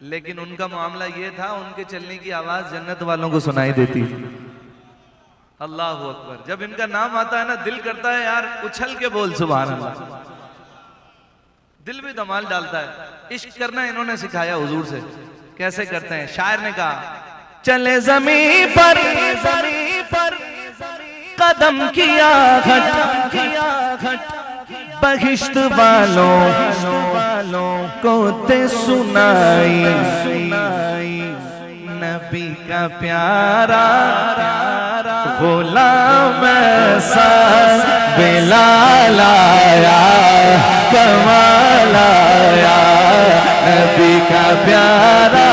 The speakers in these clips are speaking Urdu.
لیکن ان کا معاملہ یہ تھا ان کے چلنے کی آواز جنت والوں کو سنائی دیتی. اللہ اکبر. جب ان کا نام آتا ہے نا دل کرتا ہے یار اچھل کے بول سبحان اللہ. دل بھی دمال ڈالتا ہے. عشق کرنا انہوں نے سکھایا حضور سے. کیسے کرتے ہیں؟ شاعر نے کہا چلے زمین پر قدم کیا گھٹ بہشت والوں کو تے سنائی نبی کا پیارا غلام ایسا بلال آیا کمال آیا نبی کا پیارا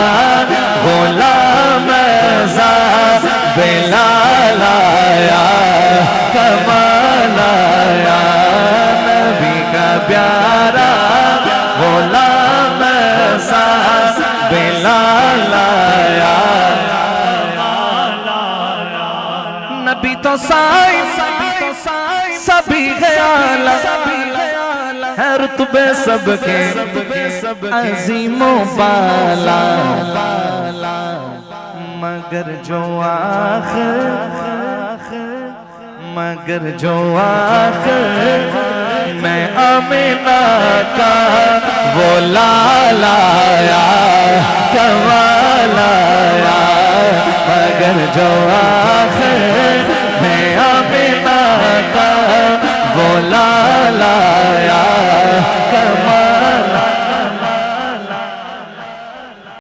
غلام ایسا بلال آیا کمال آیا نبی کا پیارا غلام ایسا بلال آیا نبی تو سائنس سبھی خیال ہے رتبے سب کے عظیم و بالا مگر جو آخر میں آمینہ کا وہ لال آیا کمال آیا مگر جو آخر